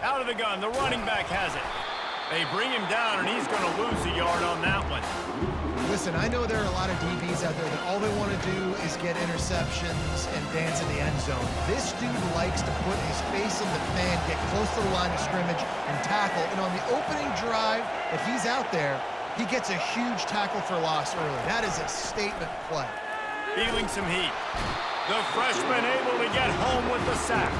Out of the gun, the running back has it. They bring him down, and he's going to lose a yard on that one. Listen, I know there are a lot of DBs out there that all they want to do is get interceptions and dance in the end zone. This dude likes to put his face in the fan, get close to the line of scrimmage, and tackle. And on the opening drive that he's out there, he gets a huge tackle for loss early. That is a statement play. Feeling some heat. The freshman able to get home with the sack.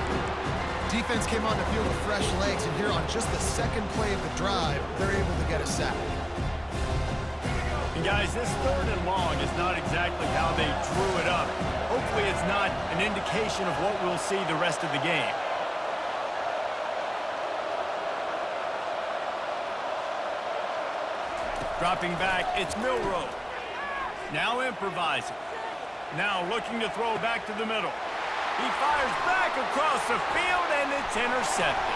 Defense came on the field with fresh legs, and here on just the second play of the drive, they're able to get a sack. And guys, this 3rd and long is not exactly how they drew it up. Hopefully it's not an indication of what we'll see the rest of the game. Dropping back, it's Milrow. Now improvising. Now looking to throw back to the middle. He fires back across the field, and it's intercepted.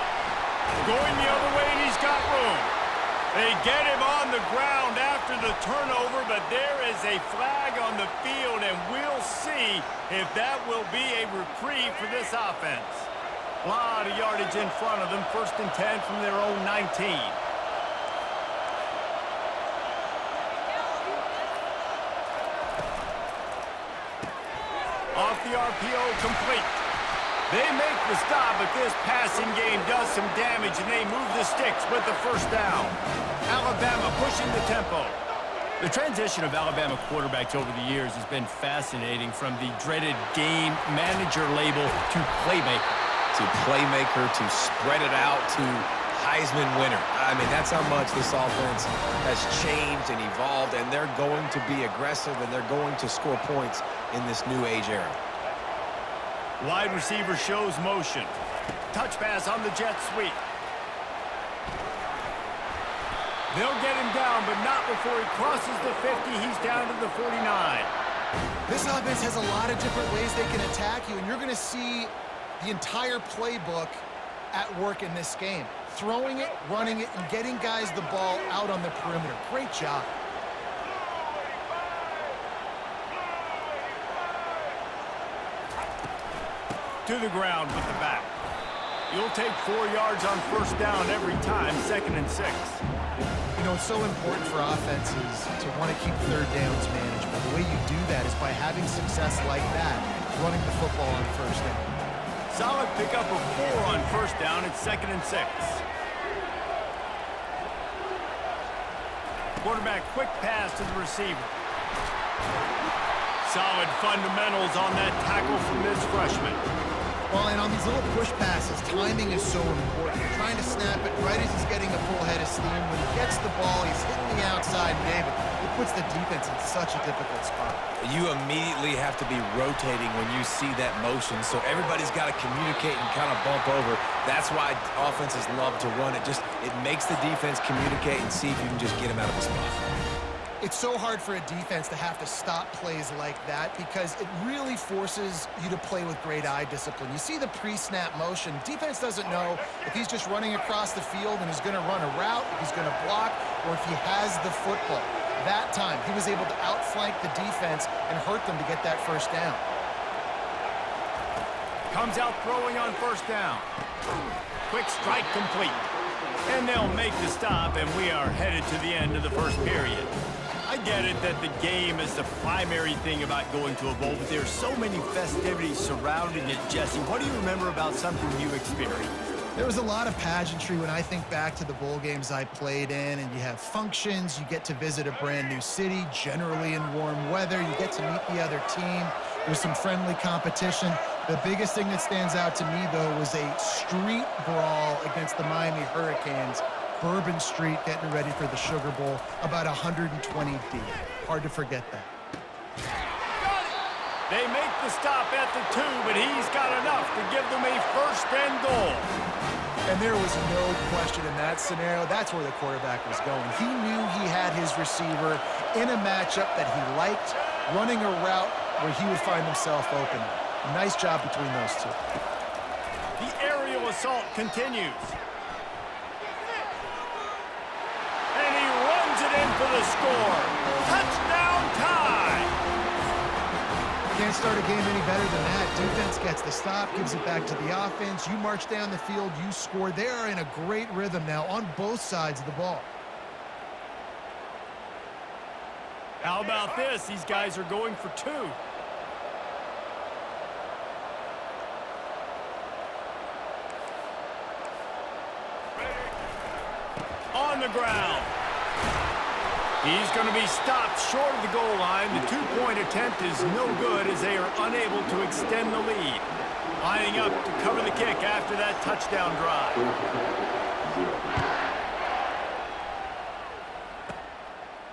Going the other way, and he's got room. They get him on the ground after the turnover, but there is a flag on the field, and we'll see if that will be a reprieve for this offense. A lot of yardage in front of them, 1st and 10 from their own 19. Off the RPO, complete. They make the stop, but this passing game does some damage, and they move the sticks with the 1st down. Alabama pushing the tempo. The transition of Alabama quarterbacks over the years has been fascinating, from the dreaded game manager label to playmaker. To playmaker, to spread it out, to Heisman winner. I mean, that's how much this offense has changed and evolved, and they're going to be aggressive, and they're going to score points in this new age era. Wide receiver shows motion. Touch pass on the jet sweep. They'll get him down, but not before he crosses the 50. He's down to the 49. This offense has a lot of different ways they can attack you, and you're going to see the entire playbook at work in this game. Throwing it, running it, and getting guys the ball out on the perimeter. Great job. To the ground with the back. You'll take 4 yards on 1st down every time, 2nd and 6. You know, it's so important for offenses to want to keep 3rd downs manageable. The way you do that is by having success like that, running the football on 1st down. Solid pickup of 4 on 1st down. It's 2nd and 6. Quarterback quick pass to the receiver. Solid fundamentals on that tackle from this freshman. Well, and on these little push passes, timing is so important. You're trying to snap it right as he's getting a full head of steam. When he gets the ball, he's hitting the outside, David. It puts the defense in such a difficult spot. You immediately have to be rotating when you see that motion, so everybody's got to communicate and kind of bump over. That's why offenses love to run it. It makes the defense communicate and see if you can just get him out of the spot. It's so hard for a defense to have to stop plays like that because it really forces you to play with great eye discipline. You see the pre-snap motion. Defense doesn't know if he's just running across the field and he's going to run a route, if he's going to block, or if he has the football. That time, he was able to outflank the defense and hurt them to get that 1st down. Comes out throwing on 1st down. Quick strike complete. And they'll make the stop, and we are headed to the end of the 1st period. I get it that the game is the primary thing about going to a bowl, but there's so many festivities surrounding it. Jesse, what do you remember about something you experienced? There was a lot of pageantry when I think back to the bowl games I played in, and you have functions, you get to visit a brand new city, generally in warm weather, you get to meet the other team, there's some friendly competition. The biggest thing that stands out to me, though, was a street brawl against the Miami Hurricanes. Bourbon Street getting ready for the Sugar Bowl, about 120 deep. Hard to forget that. They make the stop at the 2, but he's got enough to give them a 1st and goal. And there was no question in that scenario. That's where the quarterback was going. He knew he had his receiver in a matchup that he liked, running a route where he would find himself open. Nice job between those two. The aerial assault continues. And he runs it in for the score. Touchdown tie! can't start a game any better than that. Defense gets the stop, gives it back to the offense. You march down the field, you score. They are in a great rhythm now on both sides of the ball. How about this? These guys are going for two. On the ground. He's going to be stopped short of the goal line. The two-point attempt is no good as they are unable to extend the lead. Lining up to cover the kick after that touchdown drive.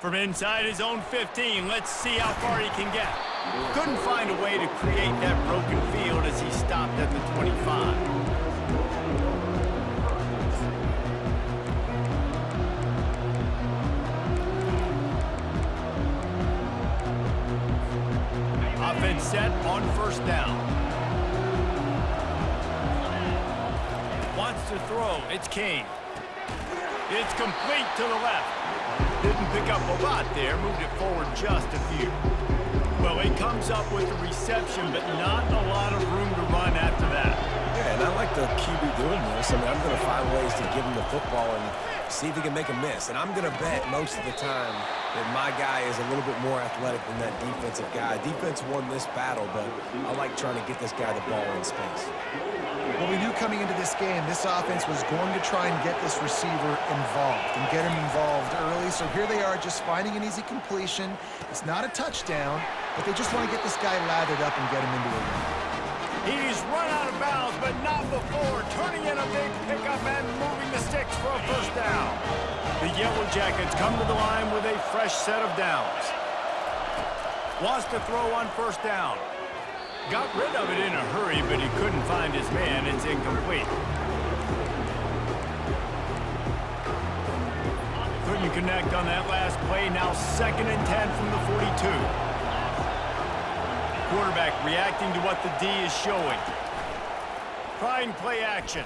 From inside his own 15, let's see how far he can get. Couldn't find a way to create that broken field as he stopped at the 25. Offense set on first down. Wants to throw. It's King. It's complete to the left. Didn't pick up a lot there. Moved it forward just a few. Well, he comes up with a reception, but not a lot of room to run after that. Yeah, and I like the QB doing this. I mean, I'm going to find ways to give him the football and see if he can make a miss. And I'm going to bet most of the time that my guy is a little bit more athletic than that defensive guy. Defense won this battle, but I like trying to get this guy the ball in space. Well, we knew coming into this game, this offense was going to try and get this receiver involved and get him involved early. So here they are just finding an easy completion. It's not a touchdown, but they just want to get this guy lathered up and get him into a run. He's run out of bounds, but not before. Turning in a big pickup and moving the sticks for a first down. The Yellow Jackets come to the line with a fresh set of downs. Wants to throw on first down. Got rid of it in a hurry, but he couldn't find his man. It's incomplete. Couldn't connect on that last play. Now 2nd and 10 from the 42. Quarterback reacting to what the D is showing. Trying play action.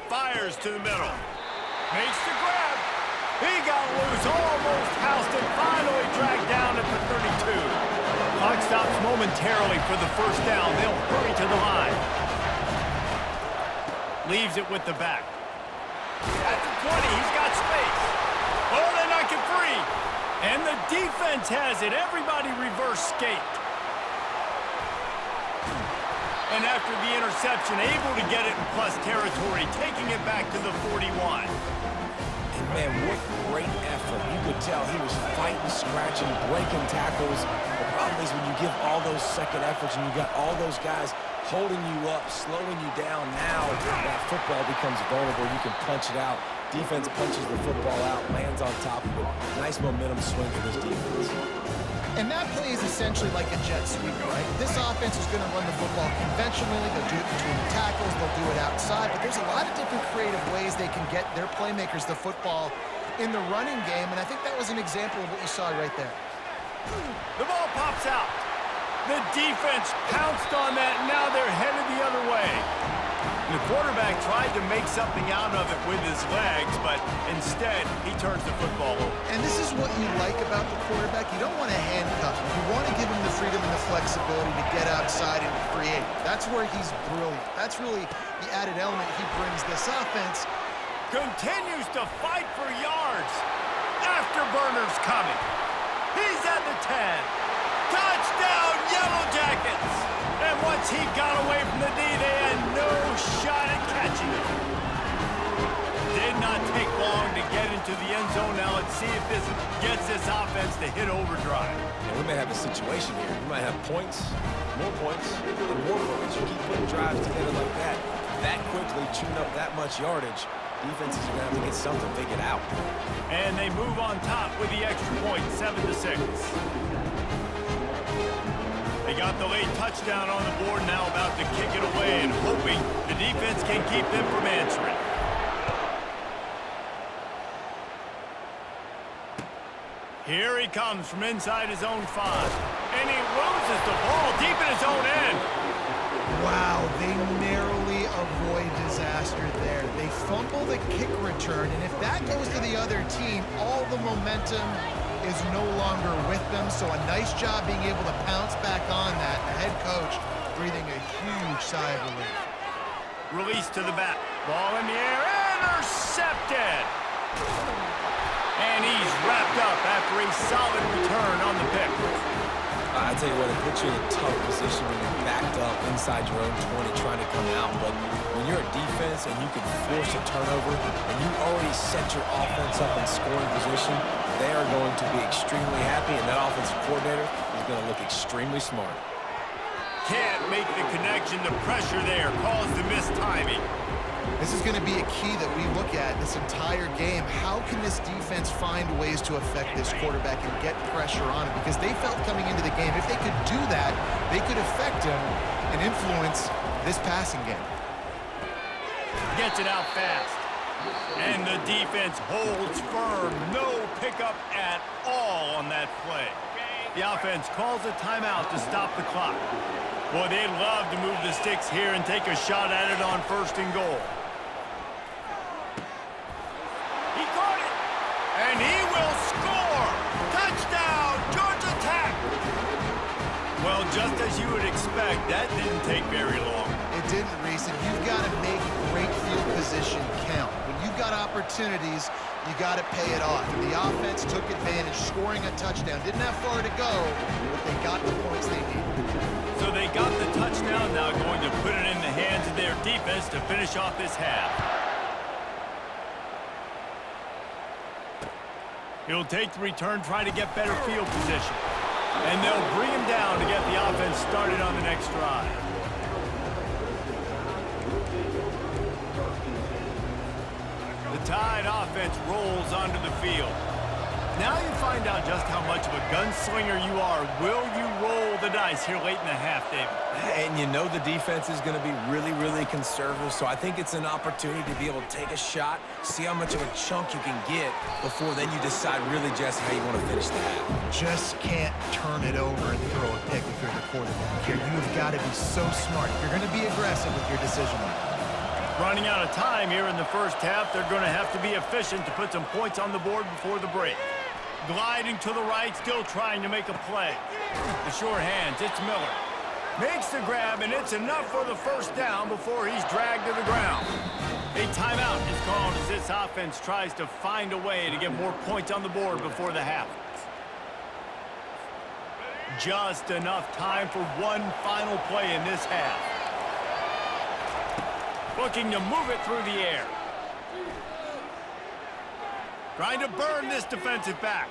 Fires to the middle. Makes the grab. He got loose, almost housed it, finally dragged down at the 32. Clock stops momentarily for the first down. They'll hurry to the line. Leaves it with the back. At the 20, he's got space. Oh, they knock it free. And the defense has it. Everybody reverse skate. And after the interception, able to get it in plus territory, taking it back to the 41. And man, what great effort. You could tell he was fighting, scratching, breaking tackles. The problem is when you give all those second efforts and you got all those guys holding you up, slowing you down, now that football becomes vulnerable. You can punch it out. Defense punches the football out, lands on top of it. Nice momentum swing for this defense. And that play is essentially like a jet sweep, right? This offense is going to run the football conventionally. They'll do it between the tackles. They'll do it outside. But there's a lot of different creative ways they can get their playmakers the football in the running game. And I think that was an example of what you saw right there. The ball pops out. The defense pounced on that. Now they're headed the other way. The quarterback tried to make something out of it with his legs, but instead he turns the football over. And this is what you like about the quarterback. You don't want to handcuff him. You want to give him the freedom and the flexibility to get outside and create. That's where he's brilliant. That's really the added element he brings this offense. Continues to fight for yards. Afterburner's coming. He's at the 10. Touchdown, Yellow Jackets! And once he got away from the D, they had no shot at catching him. Did not take long to get into the end zone. Now let's see if this gets this offense to hit overdrive. And we may have a situation here. We might have points, and more points. You keep putting drives together like that quickly, chewing up that much yardage. Defenses are going to have to get something figured out. And they move on top with the extra point, 7-6. They got the late touchdown on the board, now about to kick it away and hoping the defense can keep them from answering. Here he comes from inside his own 5. And he loses the ball deep in his own end. Wow, they narrowly avoid disaster there. They fumble the kick return, and if that goes to the other team, all the momentum is no longer with them, so a nice job being able to pounce back on that. The head coach breathing a huge sigh of relief. Release to the back. Ball in the air. Intercepted. And he's wrapped up after a solid return on the pick. I tell you what, it puts you in a tough position when you're backed up inside your own 20 trying to come out. But when you're a defense and you can force a turnover and you already set your offense up in scoring position, they are going to be extremely happy, and that offensive coordinator is going to look extremely smart. Can't make the connection. The pressure there caused the missed timing. This is going to be a key that we look at this entire game. How can this defense find ways to affect this quarterback and get pressure on him? Because they felt coming into the game, if they could do that, they could affect him and influence this passing game. Gets it out fast. And the defense holds firm. No pickup at all on that play. The offense calls a timeout to stop the clock. Boy, they'd love to move the sticks here and take a shot at it on 1st and goal. He caught it, and he will score! Touchdown, Georgia Tech! Well, just as you would expect, that didn't take very long. It didn't, Reese, and you've got to make great field position count. When you've got opportunities, you got to pay it off. And the offense took advantage, scoring a touchdown. Didn't have far to go, but they got the points they needed. So they got the touchdown, now going to put it in the hands of their defense to finish off this half. He'll take the return, try to get better field position. And they'll bring him down to get the offense started on the next drive. The Tide offense rolls onto the field. Now you find out just how much of a gunslinger you are. Will you roll the dice here late in the half, David? And you know the defense is going to be really, really conservative, so I think it's an opportunity to be able to take a shot, see how much of a chunk you can get before then you decide really just how you want to finish the half. Just can't turn it over and throw a pick if you're the quarterback here. You've got to be so smart. If you're going to be aggressive with your decision-making. Running out of time here in the first half, they're going to have to be efficient to put some points on the board before the break. Gliding to the right, still trying to make a play. The sure hands, it's Miller. Makes the grab, and it's enough for the first down before he's dragged to the ground. A timeout is called as this offense tries to find a way to get more points on the board before the half. Just enough time for one final play in this half. Looking to move it through the air. Trying to burn this defensive back.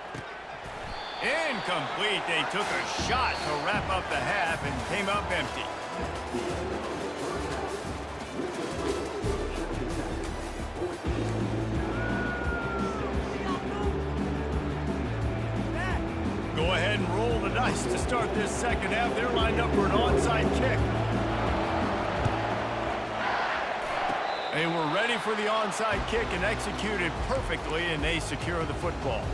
Incomplete. They took a shot to wrap up the half and came up empty. Go ahead and roll the dice to start this second half. They're lined up for an onside kick. They were ready for the onside kick and executed perfectly, and they secure the football.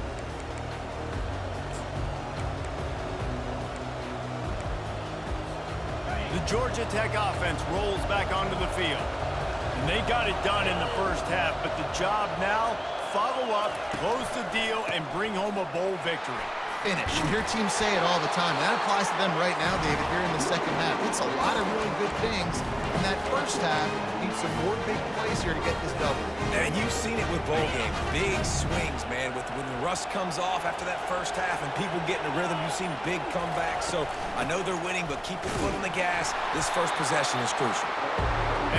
The Georgia Tech offense rolls back onto the field. And they got it done in the first half, but the job now, follow up, close the deal, and bring home a bowl victory. Finish. You hear teams say it all the time. That applies to them right now, David, here in the second half. It's a lot of really good things in that first half. Need some more big plays here to get this double. And you've seen it with bowl games. Big swings, man. When the rust comes off after that first half and people get in a rhythm, you've seen big comebacks. So I know they're winning, but keep your foot on the gas. This first possession is crucial.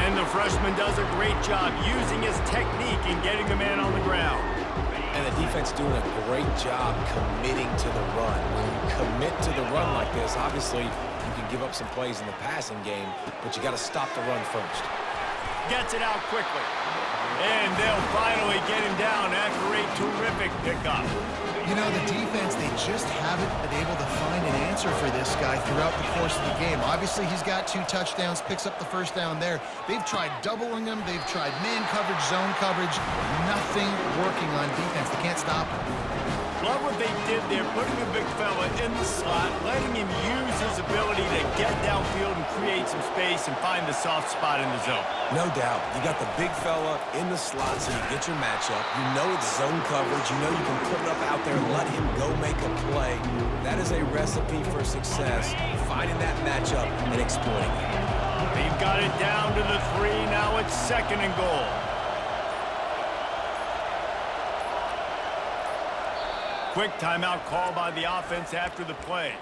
And the freshman does a great job using his technique and getting the man on the ground. And the defense doing a great job committing to the run. When you commit to the run like this, obviously you can give up some plays in the passing game, but you got to stop the run first. Gets it out quickly. And they'll finally get him down after a terrific pickup. You know, the defense, they just haven't been able to find an answer for this guy throughout the course of the game. Obviously, he's got 2 touchdowns, picks up the first down there. They've tried doubling him. They've tried man coverage, zone coverage. Nothing working on defense. They can't stop him. Love what they did there, putting a big fella in the slot, letting him use his ability to get downfield and create some space and find the soft spot in the zone. No doubt. You got the big fella in the slot, so you get your matchup. You know it's zone coverage. You know you can put it up out there and let him go make a play. That is a recipe for success, finding that matchup and exploiting it. They've got it down to the 3. Now it's 2nd and goal. Quick timeout call by the offense after the play.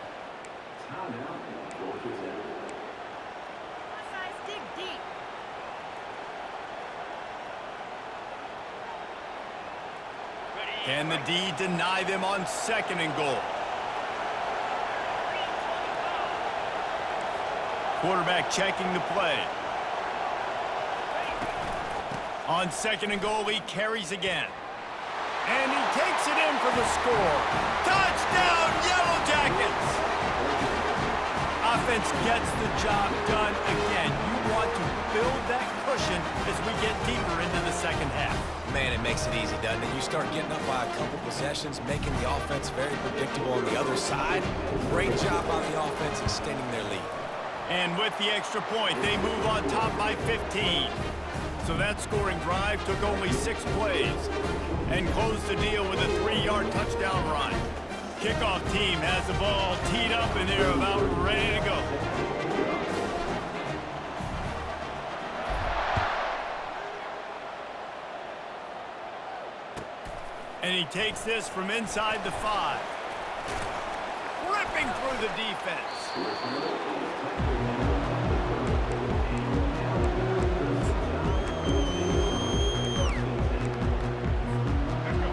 Can the D deny them on 2nd and goal? Quarterback checking the play. On 2nd and goal, he carries again. And he takes it in for the score. Touchdown, Yellow Jackets! Offense gets the job done again. You want to build that cushion as we get deeper into the 2nd half. Man, it makes it easy, doesn't it? You start getting up by a couple possessions, making the offense very predictable on the other side. Great job by the offense extending their lead. And with the extra point, they move on top by 15. So that scoring drive took only 6 plays and closed the deal with a 3-yard touchdown run. Kickoff team has the ball teed up and they're about ready to go. And he takes this from inside the 5. Ripping through the defense.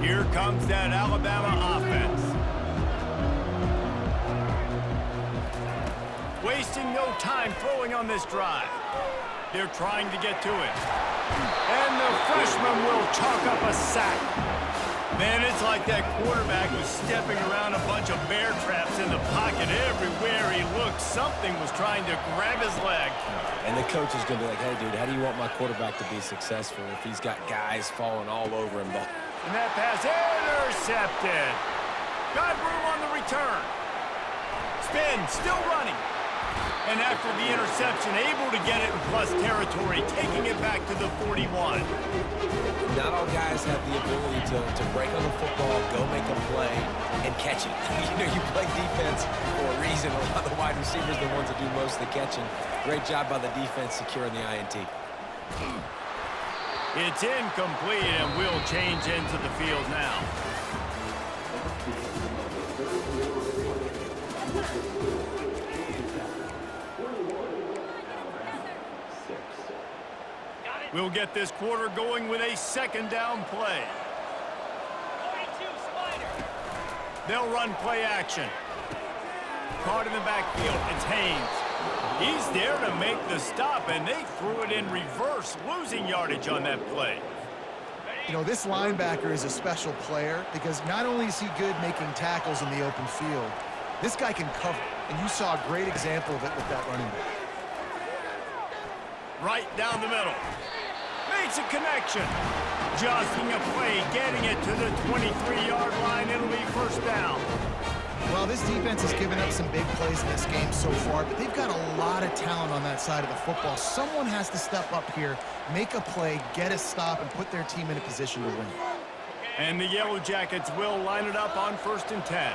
Here comes that Alabama offense. Wasting no time throwing on this drive. They're trying to get to it. And the freshman will chalk up a sack. Man, it's like that quarterback was stepping around a bunch of bear traps in the pocket. Everywhere he looked, something was trying to grab his leg. And the coach is going to be like, hey, dude, how do you want my quarterback to be successful if he's got guys falling all over him? And that pass intercepted. Got room on the return. Spin, still running. And after the interception, able to get it in plus territory, taking it back to the 41. Not all guys have the ability to break on the football, go make a play, and catch it. You know, you play defense for a reason. A lot of the wide receivers are the ones that do most of the catching. Great job by the defense securing the INT. It's incomplete, and we'll change into the field now. We'll get this quarter going with a 2nd down play. They'll run play action. Caught in the backfield, it's Haynes. He's there to make the stop, and they threw it in reverse, losing yardage on that play. You know, this linebacker is a special player because not only is he good making tackles in the open field, this guy can cover, and you saw a great example of it with that running back. Right down the middle. Makes a connection. Adjusting a play, getting it to the 23-yard line. It'll be 1st down. Well, this defense has given up some big plays in this game so far, but they've got a lot of talent on that side of the football. Someone has to step up here, make a play, get a stop, and put their team in a position to win. And the Yellow Jackets will line it up on 1st and 10.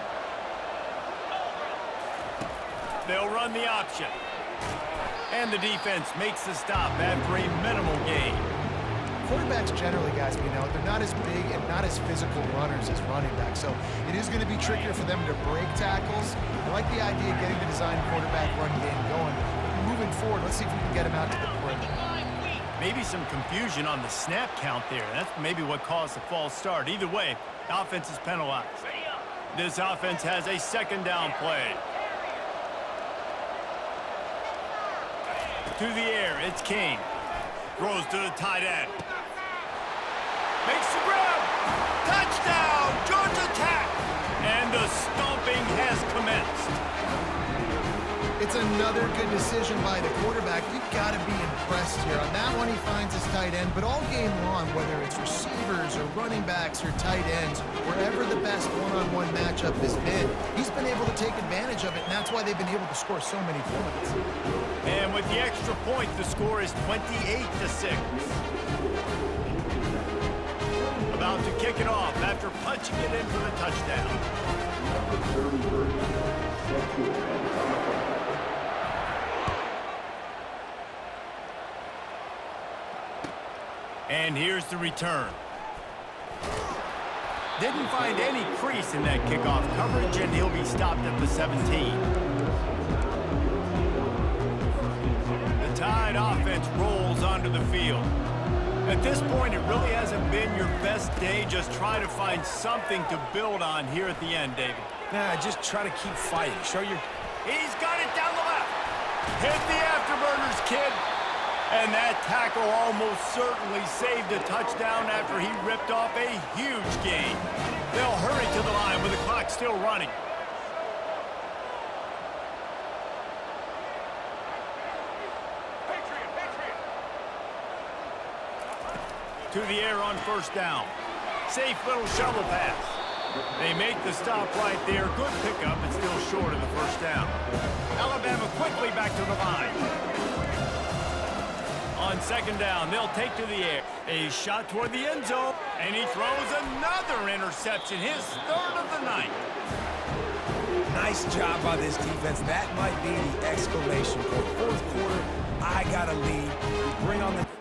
They'll run the option. And the defense makes the stop after a minimal gain. Quarterbacks generally, guys, we know, they're not as big and not as physical runners as running backs, so it is going to be trickier for them to break tackles. I like the idea of getting the design quarterback run game going. But moving forward, let's see if we can get him out to the perimeter. Maybe some confusion on the snap count there. That's maybe what caused the false start. Either way, the offense is penalized. This offense has a 2nd down play. To the air, it's King. Throws to the tight end. Makes the grab. Touchdown, Georgia Tech. And the stomping has commenced. It's another good decision by the quarterback. You've got to be impressed here. On that one, he finds his tight end, but all game long, whether it's receivers or running backs or tight ends, wherever the best one-on-one matchup has been, he's been able to take advantage of it, and that's why they've been able to score so many points. And with the extra point, the score is 28-6. About to kick it off after punching it in for the touchdown. And here's the return. Didn't find any crease in that kickoff coverage, and he'll be stopped at the 17. The Tide offense rolls onto the field. At this point, it really hasn't been your best day. Just try to find something to build on here at the end, David. Nah, just try to keep fighting. Show your... He's got it down the left. Hit the afterburners, kid. And that tackle almost certainly saved a touchdown after he ripped off a huge gain. They'll hurry to the line with the clock still running. To the air on first down. Safe little shovel pass. They make the stop right there. Good pickup, but still short of the first down. Alabama quickly back to the line. On second down, they'll take to the air. A shot toward the end zone, and he throws another interception, his third of the night. Nice job by this defense. That might be the exclamation point. Fourth quarter, I got a lead. We bring on the...